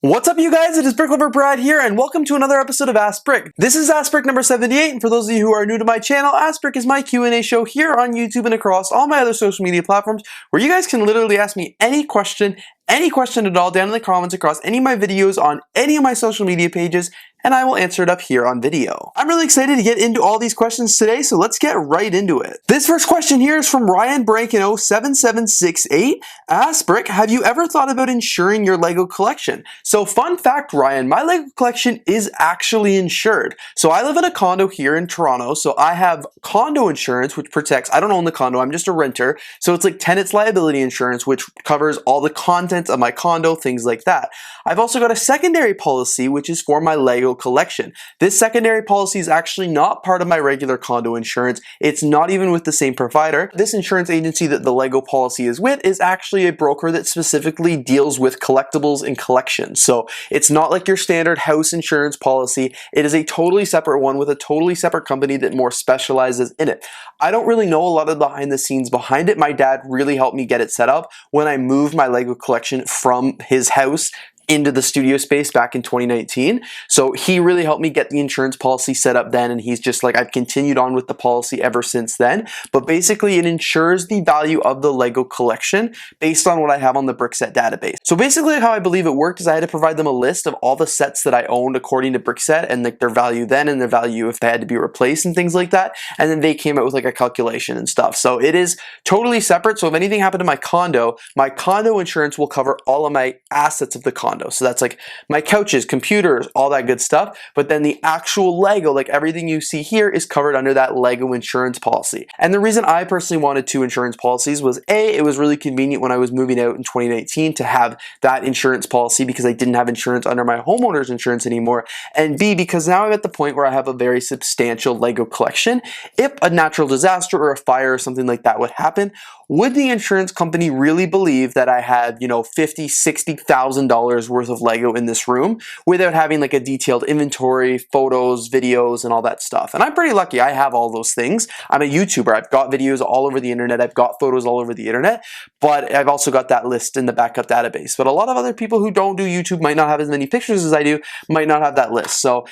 What's up, you guys? It is BRICKLOVER Brad here, and welcome to another episode of AskBrick. This is AskBrick number 78, and for those of you who are new to my channel, AskBrick is my Q&A show here on YouTube and across all my other social media platforms, where you guys can literally ask me any question at all down in the comments across any of my videos on any of my social media pages, and I will answer it up here on video. I'm really excited to get into all these questions today, so let's get right into it. This first question here is from Ryan Brankino 7768. AskBrick, have you ever thought about insuring your Lego collection? So fun fact, Ryan, my Lego collection is actually insured. So I live in a condo here in Toronto, so I have condo insurance, which protects, I don't own the condo, I'm just a renter, so it's like tenant's liability insurance, which covers all the contents of my condo, things like that. I've also got a secondary policy, which is for my Lego collection. This secondary policy is actually not part of my regular condo insurance. It's not even with the same provider. This insurance agency that the Lego policy is with is actually a broker that specifically deals with collectibles and collections. So it's not like your standard house insurance policy. It is a totally separate one with a totally separate company that more specializes in it. I don't really know a lot of the behind the scenes behind it. My dad really helped me get it set up when I moved my Lego collection from his house into the studio space back in 2019. So he really helped me get the insurance policy set up then, and he's just like, I've continued on with the policy ever since then. But basically it insures the value of the Lego collection based on what I have on the Brickset database. So basically how I believe it worked is I had to provide them a list of all the sets that I owned according to Brickset and like their value then and their value if they had to be replaced and things like that. And then they came out with like a calculation and stuff. So it is totally separate. So if anything happened to my condo insurance will cover all of my assets of the condo. So that's like my couches, computers, all that good stuff. But then the actual Lego, like everything you see here, is covered under that Lego insurance policy. And the reason I personally wanted two insurance policies was A, it was really convenient when I was moving out in 2019 to have that insurance policy because I didn't have insurance under my homeowner's insurance anymore. And B, because now I'm at the point where I have a very substantial Lego collection. If a natural disaster or a fire or something like that would happen, would the insurance company really believe that I had, $50,000, $60,000 worth of Lego in this room without having like a detailed inventory, photos, videos, and all that stuff? And I'm pretty lucky. I have all those things. I'm a YouTuber. I've got videos all over the internet. I've got photos all over the internet, but I've also got that list in the backup database. But a lot of other people who don't do YouTube might not have as many pictures as I do, might not have that list. So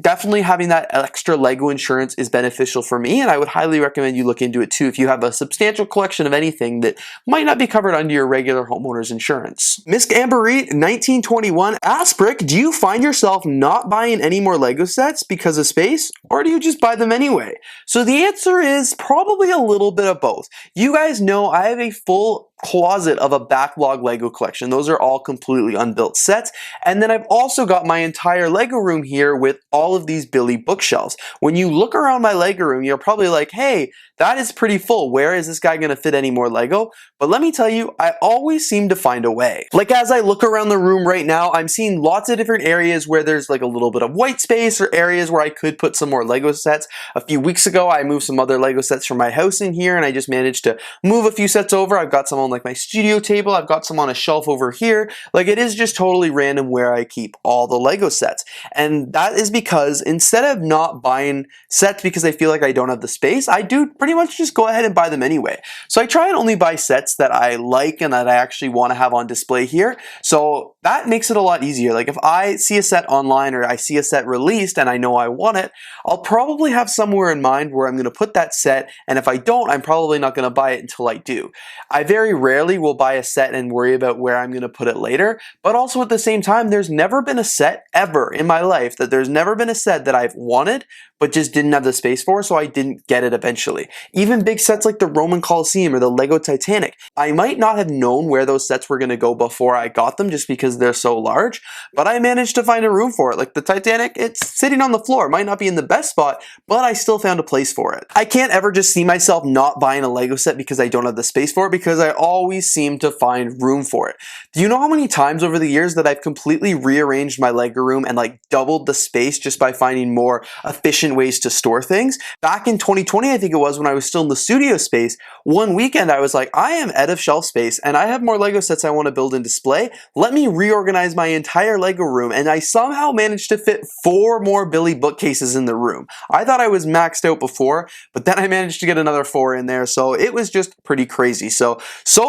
definitely having that extra Lego insurance is beneficial for me, and I would highly recommend you look into it too if you have a substantial collection of anything that might not be covered under your regular homeowner's insurance. Miss Amberite 1921, AskBrick, do you find yourself not buying any more Lego sets because of space, or do you just buy them anyway? So the answer is probably a little bit of both. You guys know I have a full closet of a backlog Lego collection. Those are all completely unbuilt sets. And then I've also got my entire Lego room here with all of these Billy bookshelves. When you look around my Lego room, you're probably like, hey, that is pretty full. Where is this guy going to fit any more Lego? But let me tell you, I always seem to find a way. Like as I look around the room right now, I'm seeing lots of different areas where there's like a little bit of white space or areas where I could put some more Lego sets. A few weeks ago, I moved some other Lego sets from my house in here, and I just managed to move a few sets over. I've got some on like my studio table. I've got some on a shelf over here. Like it is just totally random where I keep all the Lego sets. And that is because instead of not buying sets because I feel like I don't have the space, I do pretty much just go ahead and buy them anyway. So I try and only buy sets that I like and that I actually want to have on display here. So that makes it a lot easier. Like if I see a set online or I see a set released and I know I want it, I'll probably have somewhere in mind where I'm going to put that set. And if I don't, I'm probably not going to buy it until I do. I very rarely will buy a set and worry about where I'm going to put it later. But also at the same time, there's never been a set ever in my life there's never been a set that I've wanted but just didn't have the space for, so I didn't get it eventually. Even big sets like the Roman Colosseum or the Lego Titanic, I might not have known where those sets were going to go before I got them just because they're so large, but I managed to find a room for it. Like the Titanic, it's sitting on the floor. It might not be in the best spot, but I still found a place for it. I can't ever just see myself not buying a Lego set because I don't have the space for it, because I always seem to find room for it. Do you know how many times over the years that I've completely rearranged my Lego room and like doubled the space just by finding more efficient ways to store things? Back in 2020, I think it was, when I was still in the studio space, one weekend I was like, I am out of shelf space and I have more Lego sets I want to build and display. Let me reorganized my entire Lego room, and I somehow managed to fit 4 more Billy bookcases in the room. I thought I was maxed out before, but then I managed to get another 4 in there, so it was just pretty crazy. So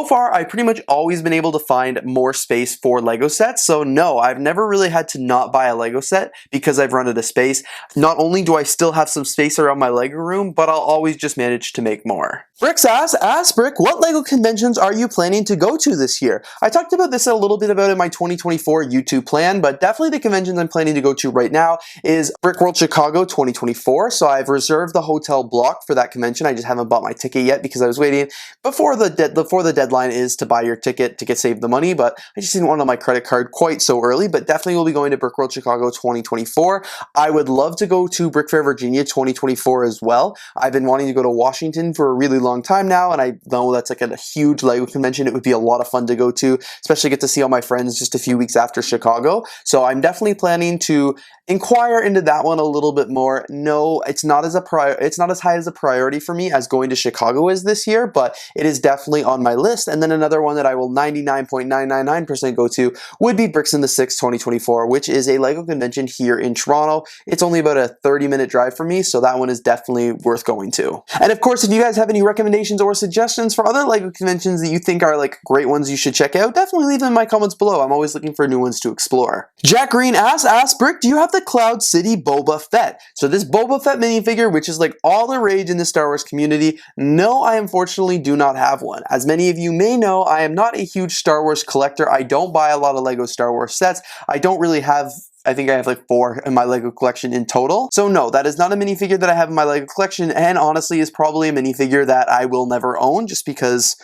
far, I've pretty much always been able to find more space for Lego sets, so no, I've never really had to not buy a Lego set because I've run out of space. Not only do I still have some space around my Lego room, but I'll always just manage to make more. Bricks asks Brick, what Lego conventions are you planning to go to this year? I talked about this a little bit about in my 2024 YouTube plan, but definitely the conventions I'm planning to go to right now is Brick World Chicago 2024. So I've reserved the hotel block for that convention. I just haven't bought my ticket yet because I was waiting before the deadline is to buy your ticket to save the money, but I just didn't want it on my credit card quite so early, but definitely will be going to Brick World Chicago 2024. I would love to go to Brick Fair Virginia 2024 as well. I've been wanting to go to Washington for a really long time now, and I know that's like a huge Lego convention. It would be a lot of fun to go to, especially get to see all my friends just a few weeks after Chicago. So I'm definitely planning to inquire into that one a little bit more. No, it's not as high as a priority for me as going to Chicago is this year, but it is definitely on my list. And then another one that I will 99.999% go to would be Bricks in the Six 2024, which is a Lego convention here in Toronto. It's only about a 30-minute drive for me, so that one is definitely worth going to. And of course, if you guys have any recommendations or suggestions for other Lego conventions that you think are like great ones you should check out, definitely leave them in my comments below. I'm always looking for new ones to explore. Jack Green asks Brick, do you have the Cloud City Boba Fett? So this Boba Fett minifigure, which is like all the rage in the Star Wars community, no, I unfortunately do not have one. As many of you may know, I am not a huge Star Wars collector. I don't buy a lot of Lego Star Wars sets. I don't really have, I think I have like 4 in my Lego collection in total. So no, that is not a minifigure that I have in my Lego collection, and honestly is probably a minifigure that I will never own just because,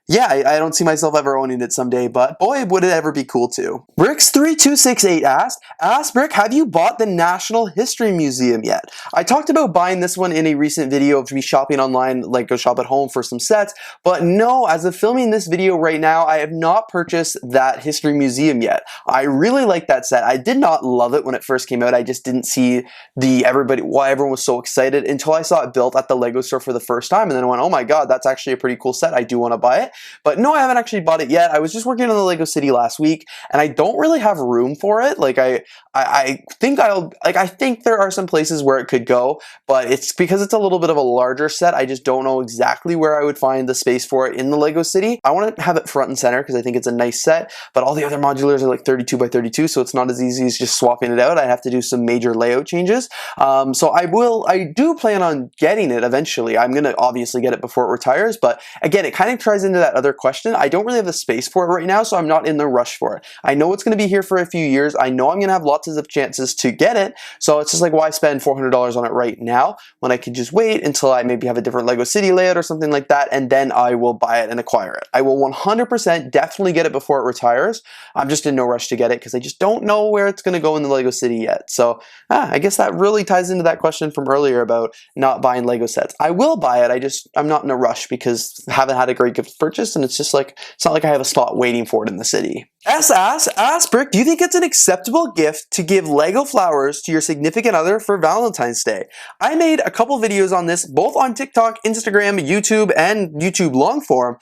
yeah, I don't see myself ever owning it someday, but boy, would it ever be cool too. Bricks3268 asked Brick, have you bought the National History Museum yet? I talked about buying this one in a recent video of me shopping online, like go shop at home for some sets, but no, as of filming this video right now, I have not purchased that History Museum yet. I really like that set. I did not love it when it first came out. I just didn't see why everyone was so excited until I saw it built at the Lego store for the first time, and then I went, oh my god, that's actually a pretty cool set. I do want to buy it. But no, I haven't actually bought it yet. I was just working on the Lego City last week, and I don't really have room for it. Like I think there are some places where it could go, but it's because it's a little bit of a larger set. I just don't know exactly where I would find the space for it in the Lego City. I want to have it front and center because I think it's a nice set, but all the other modulars are like 32 by 32, so it's not as easy as just swapping it out. I have to do some major layout changes. So I do plan on getting it eventually. I'm going to obviously get it before it retires, but again, it kind of ties into that other question. I don't really have the space for it right now, so I'm not in the rush for it. I know it's going to be here for a few years. I know I'm going to have lots of chances to get it, so it's just like, why spend $400 on it right now when I could just wait until I maybe have a different Lego City layout or something like that, and then I will buy it and acquire it. I will 100% definitely get it before it retires. I'm just in no rush to get it because I just don't know where it's going to go in the Lego City yet. So I guess that really ties into that question from earlier about not buying Lego sets. I will buy it. I'm not in a rush because I haven't had a great gift purchase, and it's just like, it's not like I have a spot waiting for it in the city. Ask Brick, do you think it's an acceptable gift to give Lego flowers to your significant other for Valentine's Day? I made a couple videos on this, both on TikTok, Instagram, YouTube, and YouTube long form.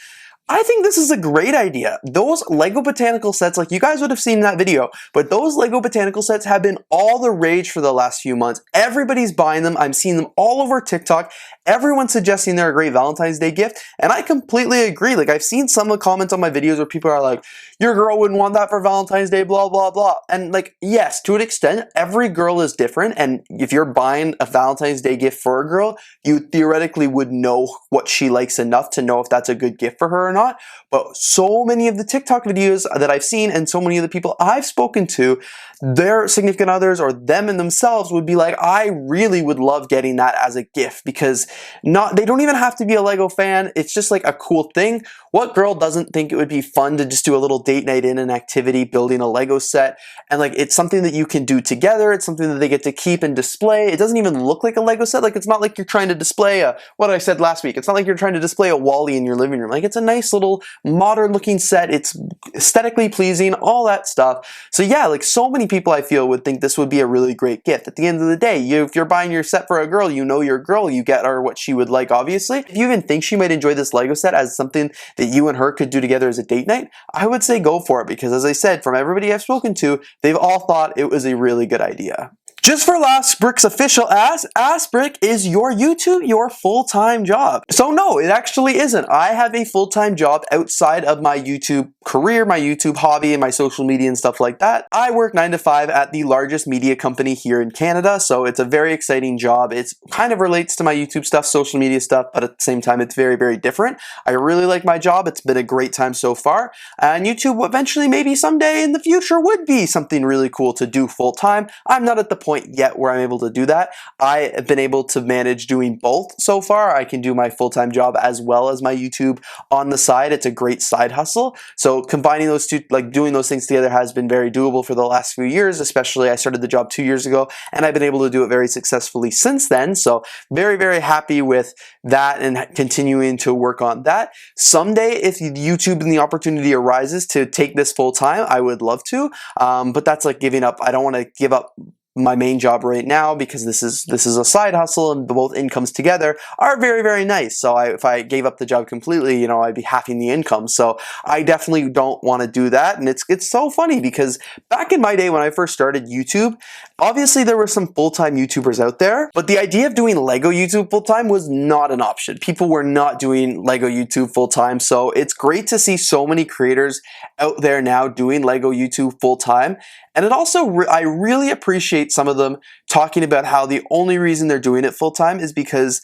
I think this is a great idea. Those Lego botanical sets, like you guys would have seen in that video, but those Lego botanical sets have been all the rage for the last few months. Everybody's buying them. I'm seeing them all over TikTok. Everyone's suggesting they're a great Valentine's Day gift, and I completely agree. Like, I've seen some of the comments on my videos where people are like, your girl wouldn't want that for Valentine's Day, blah, blah, blah. And like, yes, to an extent, every girl is different, and if you're buying a Valentine's Day gift for a girl, you theoretically would know what she likes enough to know if that's a good gift for her or not. But so many of the TikTok videos that I've seen and so many of the people I've spoken to, their significant others or them in themselves would be like, I really would love getting that as a gift, because they don't even have to be a Lego fan. It's just like a cool thing. What girl doesn't think it would be fun to just do a little date night in an activity building a Lego set? and like it's something that you can do together. It's something that they get to keep and display. It doesn't even look like a Lego set. Like it's not like you're trying to display what I said last week. It's not like you're trying to display a Wall-E in your living room. Like it's a nice little modern looking set. It's aesthetically pleasing, all that stuff. So yeah, like so many people I feel would think this would be a really great gift. At the end of the day, if you're buying your set for a girl, you know your girl, you get her what she would like, obviously. If you even think she might enjoy this Lego set as something that you and her could do together as a date night, I would say go for it, because as I said, from everybody I've spoken to, they've all thought it was a really good idea. Just for AskBrick's official AskBrick is your YouTube your full-time job? So no, it actually isn't. I have a full-time job outside of my YouTube career, my YouTube hobby, and my social media and stuff like that. I work 9 to 5 at the largest media company here in Canada, so it's a very exciting job. It kind of relates to my YouTube stuff, social media stuff, but at the same time, it's very, very different. I really like my job. It's been a great time so far, and YouTube eventually, maybe someday in the future, would be something really cool to do full-time. I'm not at the point yet where I'm able to do that. I have been able to manage doing both so far. I can do my full-time job as well as my YouTube on the side. It's a great side hustle. So combining those two, like doing those things together, has been very doable for the last few years. Especially I started the job 2 years ago, and I've been able to do it very successfully since then. So very, very happy with that and continuing to work on that. Someday, if YouTube and the opportunity arises to take this full-time, I would love to. But that's like giving up. I don't want to give up my main job right now, because this is a side hustle, and both incomes together are very, very nice. So if I gave up the job completely, you know, I'd be halving the income. So I definitely don't want to do that. And it's so funny, because back in my day when I first started YouTube, obviously there were some full-time YouTubers out there, but the idea of doing Lego YouTube full-time was not an option. People were not doing Lego YouTube full-time. So it's great to see so many creators out there now doing Lego YouTube full-time. And it also, I really appreciate some of them talking about how the only reason they're doing it full-time is because,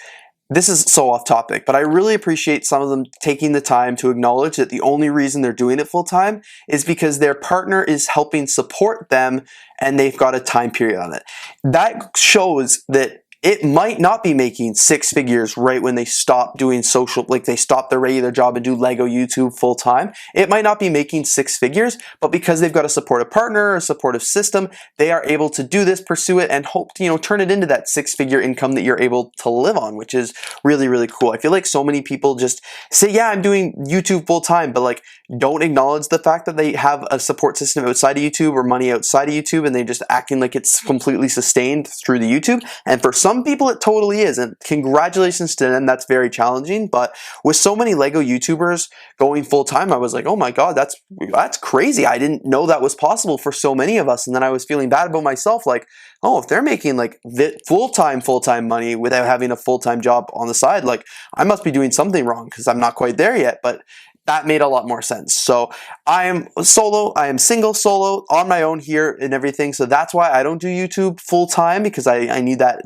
this is so off topic, but I really appreciate some of them taking the time to acknowledge that the only reason they're doing it full-time is because their partner is helping support them and they've got a time period on it. That shows that it might not be making 6 figures right when they stop doing social, like they stop their regular job and do Lego YouTube full time. It might not be making 6 figures, but because they've got a supportive partner, a supportive system, they are able to do this, pursue it, and hope to, you know, turn it into that 6-figure income that you're able to live on, which is really, really cool. I feel like so many people just say, yeah, I'm doing YouTube full time, but like don't acknowledge the fact that they have a support system outside of YouTube or money outside of YouTube, and they're just acting like it's completely sustained through the YouTube. And for some people it totally is, and congratulations to them. That's very challenging, but with so many Lego YouTubers going full-time, I was like, oh my god, that's crazy. I didn't know that was possible for so many of us. And then I was feeling bad about myself, like, oh, if they're making like full-time money without having a full-time job on the side, like I must be doing something wrong, because I'm not quite there yet. But that made a lot more sense. So I am solo, I am single, solo, on my own here and everything. So that's why I don't do YouTube full time, because I need that,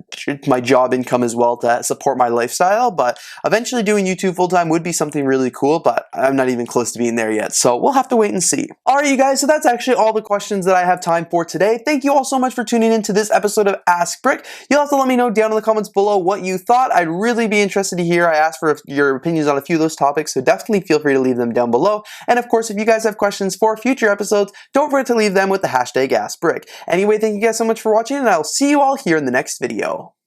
my job income as well, to support my lifestyle. But eventually doing YouTube full time would be something really cool, but I'm not even close to being there yet. So we'll have to wait and see. All right, you guys, so that's actually all the questions that I have time for today. Thank you all so much for tuning into this episode of Ask Brick. You'll have to let me know down in the comments below what you thought. I'd really be interested to hear. I asked for your opinions on a few of those topics, so definitely feel free to leave them down below. And of course, if you guys have questions for future episodes, don't forget to leave them with the hashtag AskBrick. Anyway, thank you guys so much for watching, and I'll see you all here in the next video.